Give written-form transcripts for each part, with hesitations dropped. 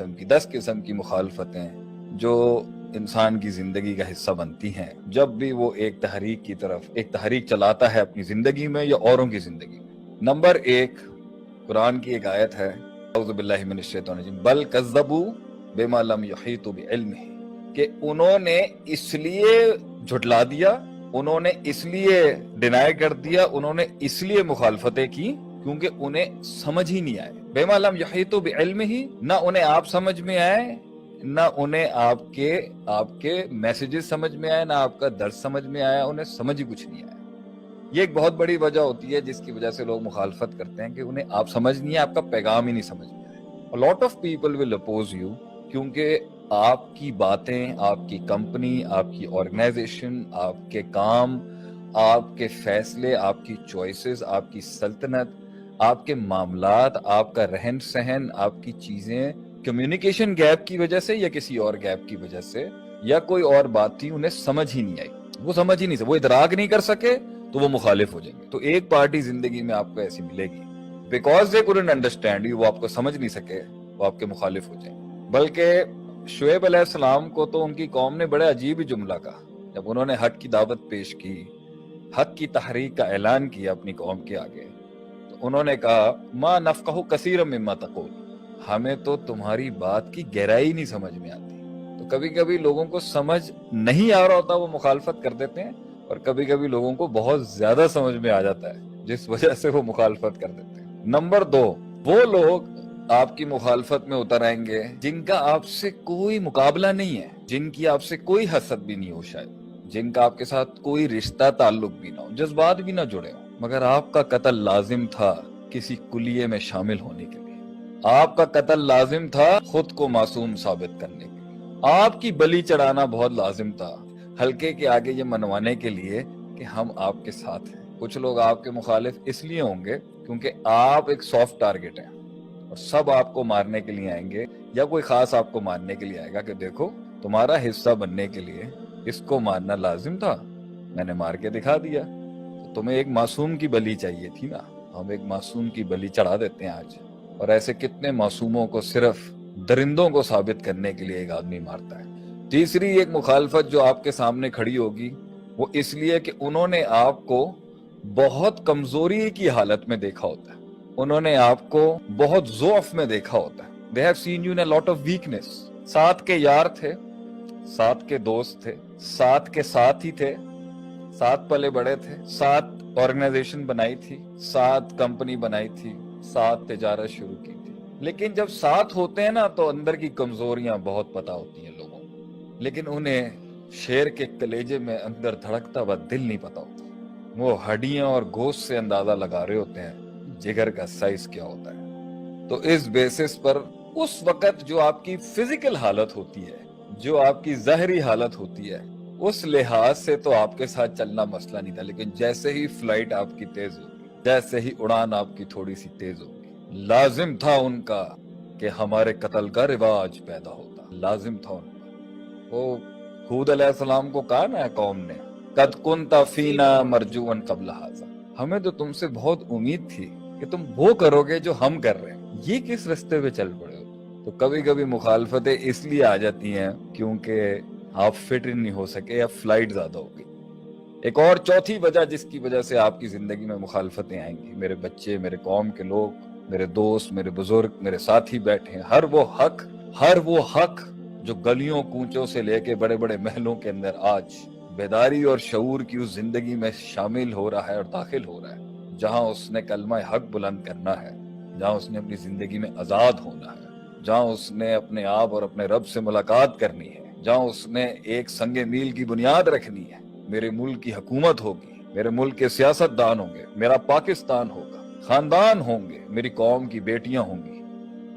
قسم کی 10 قسم کی مخالفتیں جو انسان کی زندگی کا حصہ بنتی ہیں جب بھی وہ ایک تحریک چلاتا ہے اپنی زندگی میں یا اوروں کی زندگی میں۔ نمبر 1 قرآن کی ایک آیت ہے، اعوذ باللہ من الشیطان الرجیم، بل کذبوا بما لم یحیطوا بعلمہ، کہ انہوں نے اس لیے جھٹلا دیا، انہوں نے اس لیے ڈینائی کر دیا، انہوں نے اس لیے مخالفتیں کی کیونکہ انہیں سمجھ ہی نہیں آئے۔ بما لم یحیطوا بعلمہ، نہ انہیں آپ سمجھ میں آئے، نہ انہیں آپ کے میسیجز سمجھ میں آئے، نہ آپ کا درس سمجھ میں آیا، انہیں سمجھ ہی کچھ نہیں آیا۔ یہ ایک بہت بڑی وجہ ہوتی ہے جس کی وجہ سے لوگ مخالفت کرتے ہیں کہ انہیں آپ سمجھ نہیں ہے، آپ کا پیغام ہی نہیں سمجھ میں آیا۔ Lot of people will oppose you, کیونکہ آپ کی باتیں، آپ کی کمپنی، آپ کی آرگنائزیشن، آپ کے کام، آپ کے فیصلے، آپ کی چوائسز، آپ کی سلطنت، آپ کے معاملات، آپ کا رہن سہن، آپ کی چیزیں کمیونیکیشن گیپ کی وجہ سے یا کسی اور گیپ کی وجہ سے یا کوئی اور بات تھی، انہیں سمجھ ہی نہیں آئی، وہ سمجھ ہی نہیں سکے، وہ ادراک نہیں کر سکے تو وہ مخالف ہو جائیں گے۔ تو ایک پارٹی زندگی میں آپ کو ایسی ملے گی، because they couldn't understand you، وہ آپ کو سمجھ نہیں سکے، وہ آپ کے مخالف ہو جائیں گے۔ بلکہ شعیب علیہ السلام کو تو ان کی قوم نے بڑے عجیب ہی جملہ کہا جب انہوں نے حق کی دعوت پیش کی، حق کی تحریک کا اعلان کیا اپنی قوم کے آگے، تو انہوں نے کہا ما نفقہ کثیرا مما تقول، ہمیں تو تمہاری بات کی گہرائی نہیں سمجھ میں آتی۔ تو کبھی کبھی لوگوں کو سمجھ نہیں آ رہا ہوتا، وہ مخالفت کر دیتے ہیں، اور کبھی کبھی لوگوں کو بہت زیادہ سمجھ میں آ جاتا ہے جس وجہ سے وہ مخالفت کر دیتے ہیں۔ نمبر 2، وہ لوگ آپ کی مخالفت میں اتر آئیں گے جن کا آپ سے کوئی مقابلہ نہیں ہے، جن کی آپ سے کوئی حسد بھی نہیں ہو، شاید جن کا آپ کے ساتھ کوئی رشتہ تعلق بھی نہ ہو، جذبات بھی نہ جڑے ہوں، مگر آپ کا قتل لازم تھا کسی کلیے میں شامل ہونے کے لیے، آپ کا قتل لازم تھا خود کو معصوم ثابت کرنے کے لیے، آپ کی بلی چڑھانا بہت لازم تھا حلقے کے آگے یہ منوانے کے لیے کہ ہم آپ کے ساتھ ہیں۔ کچھ لوگ آپ کے مخالف اس لیے ہوں گے کیونکہ آپ ایک سافٹ ٹارگٹ ہیں اور سب آپ کو مارنے کے لیے آئیں گے، یا کوئی خاص آپ کو مارنے کے لیے آئے گا کہ دیکھو تمہارا حصہ بننے کے لیے اس کو مارنا لازم تھا، میں نے مار کے دکھا دیا، تو تمہیں ایک معصوم کی بلی چاہیے تھی نا، ہم ایک معصوم کی بلی چڑھا دیتے ہیں آج۔ اور ایسے کتنے معصوموں کو صرف درندوں کو ثابت کرنے کے لیے ایک آدمی مارتا ہے۔ تیسری ایک مخالفت جو آپ کے سامنے کھڑی ہوگی وہ اس لیے کہ انہوں نے آپ کو بہت کمزوری کی حالت میں دیکھا ہوتا ہے، انہوں نے آپ کو بہت ضعف میں دیکھا ہوتا ہے۔ They have seen you in a lot of weakness۔ ساتھ کے یار تھے، ساتھ کے دوست تھے، ساتھ کے ساتھ ہی تھے، ساتھ پلے بڑے تھے، ساتھ آرگنائزیشن بنائی تھی، ساتھ کمپنی بنائی تھی، ساتھ تجارت شروع کی تھی، لیکن جب ساتھ ہوتے ہیں نا تو اندر کی کمزوریاں بہت پتہ ہوتی ہیں لوگوں کو، لیکن انہیں شیر کے کلیجے میں اندر دھڑکتا ہوا دل نہیں پتا ہوتا، وہ ہڈیاں اور گوشت سے اندازہ لگا رہے ہوتے ہیں جگر کا سائز کیا ہوتا ہے۔ تو اس بیسس پر اس وقت جو آپ کی فزیکل حالت ہوتی ہے، جو آپ کی ظاہری حالت ہوتی ہے، اس لحاظ سے تو آپ کے ساتھ چلنا مسئلہ نہیں تھا، لیکن جیسے ہی فلائٹ آپ کی تیز ہوگی، جیسے ہی اڑان آپ کی تھوڑی سی تیز ہوگی، لازم تھا ان کا کہ ہمارے قتل کا رواج پیدا ہوتا، لازم تھا ان کا۔ وہ ہود علیہ السلام کو کہا نا قوم نے، قد کنت فینا مرجوا قبل ھذا، ہمیں تو تم سے بہت امید تھی کہ تم وہ کرو گے جو ہم کر رہے ہیں، یہ کس رستے پہ چل پڑے ہو۔ تو کبھی کبھی مخالفتیں اس لیے آ جاتی ہیں کیونکہ آپ فٹ ان نہیں ہو سکے یا فلائٹ زیادہ ہو گئی۔ ایک اور چوتھی وجہ جس کی وجہ سے آپ کی زندگی میں مخالفتیں آئیں گی، میرے بچے، میرے قوم کے لوگ، میرے دوست، میرے بزرگ، میرے ساتھی بیٹھے ہیں، ہر وہ حق جو گلیوں کوچوں سے لے کے بڑے بڑے محلوں کے اندر آج بیداری اور شعور کی اس زندگی میں شامل ہو رہا ہے اور داخل ہو رہا ہے، جہاں اس نے کلمہ حق بلند کرنا ہے، جہاں اس نے اپنی زندگی میں آزاد ہونا ہے، جہاں اس نے اپنے آپ اور اپنے رب سے ملاقات کرنی ہے، جہاں اس نے ایک سنگ میل کی بنیاد رکھنی ہے۔ میرے ملک کی حکومت ہوگی، میرے ملک کے سیاست دان ہوں گے، میرا پاکستان ہوگا، خاندان ہوں گے، میری قوم کی بیٹیاں ہوں گی،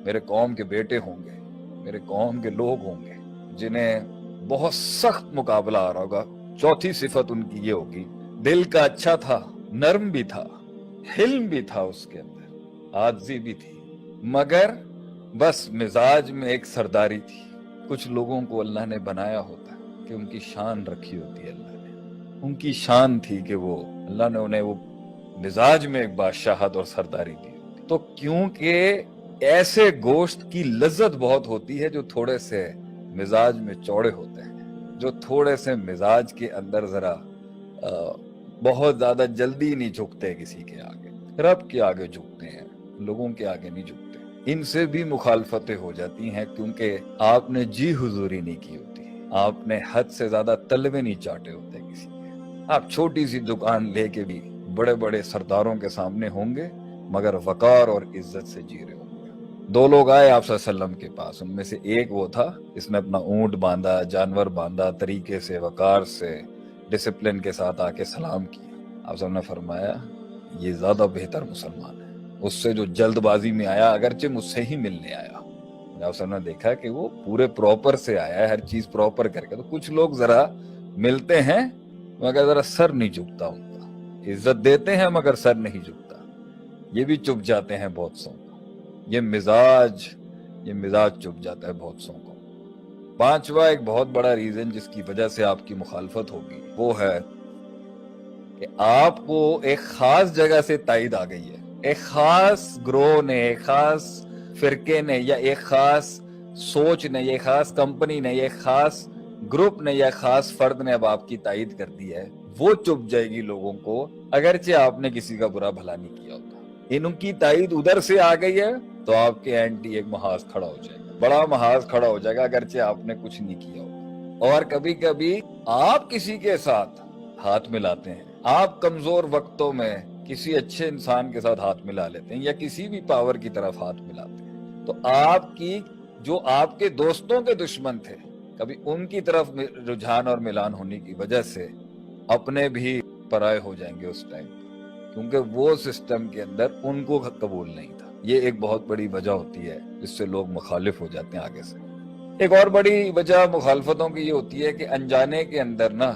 میرے قوم کے بیٹے ہوں گے، میرے قوم کے لوگ ہوں گے جنہیں بہت سخت مقابلہ آ رہا ہوگا۔ چوتھی صفت ان کی یہ ہوگی، دل کا اچھا تھا، نرم بھی تھا، حلم بھی تھا، اس کے اندر عاجزی بھی تھی، مگر بس مزاج میں ایک سرداری تھی۔ کچھ لوگوں کو اللہ نے بنایا ہوتا ہے کہ ان کی شان رکھی ہوتی ہے، اللہ نے ان کی شان تھی کہ وہ اللہ نے انہیں وہ مزاج میں ایک بادشاہت اور سرداری دی، تو کیونکہ ایسے گوشت کی لذت بہت ہوتی ہے جو تھوڑے سے مزاج میں چوڑے ہوتے ہیں، جو تھوڑے سے مزاج کے اندر ذرا بہت زیادہ جلدی نہیں جھکتے کسی کے آگے، رب کے آگے جھکتے ہیں، لوگوں کے آگے نہیں جھکتے۔ ان سے بھی مخالفتیں ہو جاتی ہیں کیونکہ آپ نے جی حضوری نہیں کی ہوتی، آپ نے حد سے زیادہ تلوے نہیں چاٹے ہوتے کسی کے۔ آپ چھوٹی سی دکان لے کے بھی بڑے بڑے سرداروں کے سامنے ہوں گے مگر وقار اور عزت سے جی رہے ہوں گے۔ دو لوگ آئے آپ صلی اللہ علیہ وسلم کے پاس، ان میں سے ایک وہ تھا جس نے اپنا اونٹ باندھا، جانور باندھا، طریقے سے، وقار سے، ڈسپلن کے ساتھ آ کے سلام کیا۔ آپ صلی اللہ علیہ وسلم نے فرمایا یہ زیادہ بہتر مسلمان ہے اس سے جو جلد بازی میں آیا، اگرچہ مجھ سے ہی ملنے آیا۔ آپ صلی اللہ علیہ وسلم نے دیکھا کہ وہ پورے پراپر سے آیا ہے، ہر چیز پراپر کر کے۔ تو کچھ لوگ ذرا ملتے ہیں مگر ذرا سر نہیں جھکتا ان کا، عزت دیتے ہیں مگر سر نہیں جھکتا، یہ بھی چپ جاتے ہیں بہت سو کا۔ یہ مزاج چپ جاتا ہے بہت سو کو۔ پانچواں ایک بہت بڑا ریزن جس کی وجہ سے آپ کی مخالفت ہوگی وہ ہے کہ آپ کو ایک خاص جگہ سے تائید آ گئی ہے، ایک خاص گروہ نے، ایک خاص فرقے نے، یا ایک خاص سوچ نے، ایک خاص کمپنی نے، ایک خاص گروپ نے یا خاص فرد نے اب آپ کی تائید کر دی ہے، وہ چپ جائے گی لوگوں کو، اگرچہ آپ نے کسی کا برا بھلا نہیں کیا ہوتا۔ ان کی تائید ادھر سے آ گئی ہے تو آپ کے اینٹی ایک محاذ کھڑا ہو جائے گا، بڑا محاذ کھڑا ہو جائے گا اگرچہ آپ نے کچھ نہیں کیا ہوتا۔ اور کبھی کبھی آپ کسی کے ساتھ ہاتھ ملاتے ہیں، آپ کمزور وقتوں میں کسی اچھے انسان کے ساتھ ہاتھ ملا لیتے ہیں یا کسی بھی پاور کی طرف ہاتھ ملاتے ہیں، تو آپ کی جو آپ کے دوستوں کے دشمن تھے، کبھی ان کی طرف رجحان اور ملان ہونے کی وجہ سے اپنے بھی پرائے ہو جائیں گے اس ٹائم، کیونکہ وہ سسٹم کے اندر ان کو قبول نہیں تھا۔ یہ ایک بہت بڑی وجہ ہوتی ہے جس سے لوگ مخالف ہو جاتے ہیں آگے سے۔ ایک اور بڑی وجہ مخالفتوں کی یہ ہوتی ہے کہ انجانے کے اندر نا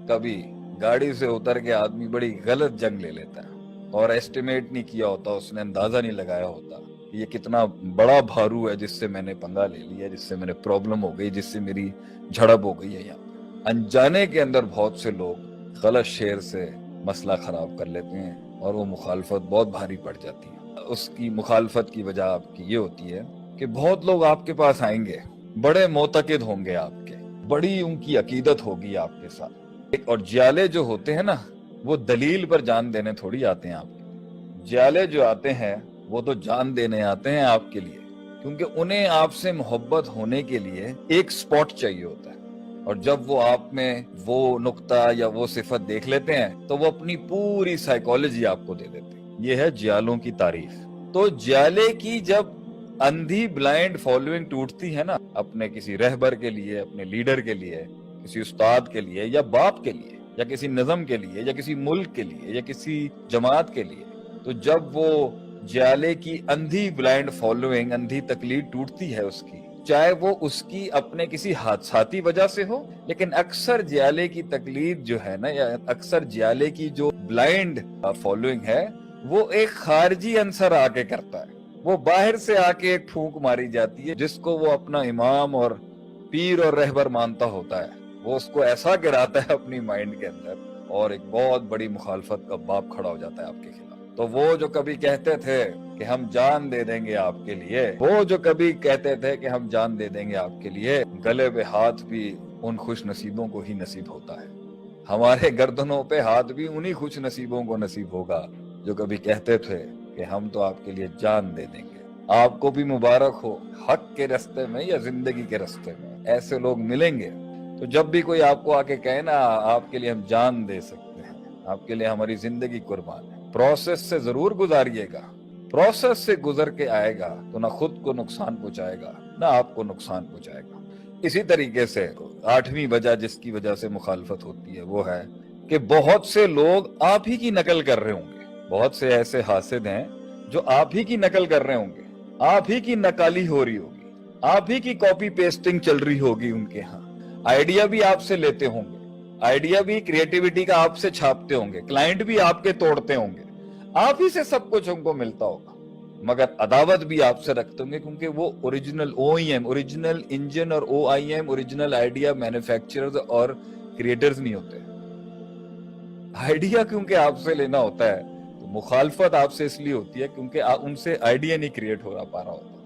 کبھی گاڑی سے اتر کے آدمی بڑی غلط جنگ لے لیتا ہے اور ایسٹیمیٹ نہیں کیا ہوتا، اس نے اندازہ نہیں لگایا ہوتا کہ یہ کتنا بڑا بھارو ہے جس سے میں نے پنگا لے لیا، جس سے میں نے پرابلم ہو گئی، جس سے میری جھڑپ ہو گئی ہے۔ یہاں انجانے کے اندر بہت سے لوگ غلط شیر سے مسئلہ خراب کر لیتے ہیں اور وہ مخالفت بہت بھاری پڑ جاتی ہے۔ اس کی مخالفت کی وجہ آپ کی یہ ہوتی ہے کہ بہت لوگ آپ کے پاس آئیں گے، بڑے معتقد ہوں گے آپ کے، بڑی ان کی عقیدت ہوگی آپ کے ساتھ، اور جیالے جو ہوتے ہیں نا وہ دلیل پر جان دینے تھوڑی آتے ہیں آپ کے، جیالے جو آتے ہیں وہ تو جان دینے آتے ہیں آپ کے لیے، کیونکہ انہیں آپ سے محبت ہونے کے لیے ایک سپاٹ چاہیے ہوتا ہے، اور جب وہ آپ میں وہ نقطہ یا وہ صفت دیکھ لیتے ہیں تو وہ اپنی پوری سائیکالوجی آپ کو دے دیتے ہیں۔ یہ ہے جیالوں کی تعریف۔ تو جیالے کی جب اندھی بلائنڈ فالوئنگ ٹوٹتی ہے نا، اپنے کسی رہبر کے لیے، اپنے لیڈر کے لیے، کسی استاد کے لیے یا باپ کے لیے یا کسی نظم کے لیے یا کسی ملک کے لیے یا کسی جماعت کے لیے، تو جب وہ جیالے کی اندھی بلائنڈ فالوئنگ، اندھی تقلید ٹوٹتی ہے اس کی، چاہے وہ اس کی اپنے کسی حادثاتی وجہ سے ہو، لیکن اکثر جیالے کی تقلید جو ہے نا، یا اکثر جیالے کی جو بلائنڈ فالوئنگ ہے، وہ ایک خارجی عنصر آ کے کرتا ہے، وہ باہر سے آ کے ایک پھونک ماری جاتی ہے جس کو وہ اپنا امام اور پیر اور رہبر مانتا ہوتا ہے، وہ اس کو ایسا گراتا ہے اپنی مائنڈ کے اندر اور ایک بہت بڑی مخالفت کا باپ کھڑا ہو جاتا ہے آپ کے خلاف۔ تو وہ جو کبھی کہتے تھے کہ ہم جان دے دیں گے آپ کے لیے، وہ جو کبھی کہتے تھے کہ ہم جان دے دیں گے آپ کے لیے، گلے پہ ہاتھ بھی ان خوش نصیبوں کو ہی نصیب ہوتا ہے، ہمارے گردنوں پہ ہاتھ بھی انہی خوش نصیبوں کو نصیب ہوگا جو کبھی کہتے تھے کہ ہم تو آپ کے لیے جان دے دیں گے۔ آپ کو بھی مبارک ہو، حق کے رستے میں یا زندگی کے رستے میں ایسے لوگ ملیں گے۔ تو جب بھی کوئی آپ کو آ کے کہے نا آپ کے لیے ہم جان دے سکتے ہیں، آپ کے لیے ہماری زندگی قربان ہے، پروسیس سے ضرور گزاریے گا، پروسیس سے گزر کے آئے گا تو نہ خود کو نقصان پہنچائے گا نہ آپ کو نقصان پہنچائے گا۔ اسی طریقے سے آٹھویں وجہ جس کی وجہ سے مخالفت ہوتی ہے وہ ہے کہ بہت سے لوگ آپ ہی کی نقل کر رہے ہوں گے، بہت سے ایسے حاسد ہیں جو آپ ہی کی نقل کر رہے ہوں گے، آپ ہی کی نقالی ہو رہی ہوگی، آپ ہی کی کاپی پیسٹنگ چل رہی ہوگی ان کے ہاں، آئیڈیا بھی آپ سے لیتے ہوں گے، آئیڈیا بھی کریٹیوٹی کا آپ سے چھاپتے ہوں گے، کلائنٹ بھی آپ کے توڑتے ہوں گے، آپ ہی سے سب کچھ ان کو ملتا ہوگا، مگر عداوت بھی آپ سے رکھتے ہوں گے کیونکہ وہ اوریجنل OEM، اوریجنل انجن اور OIM، اوریجنل آئیڈیا مینوفیکچررز اور کریٹرز نہیں ہوتے۔ آئیڈیا کیونکہ آپ سے لینا ہوتا ہے تو مخالفت آپ سے اس لیے ہوتی ہے کیونکہ ان سے آئیڈیا نہیں کریٹ ہو پا رہا ہوتا۔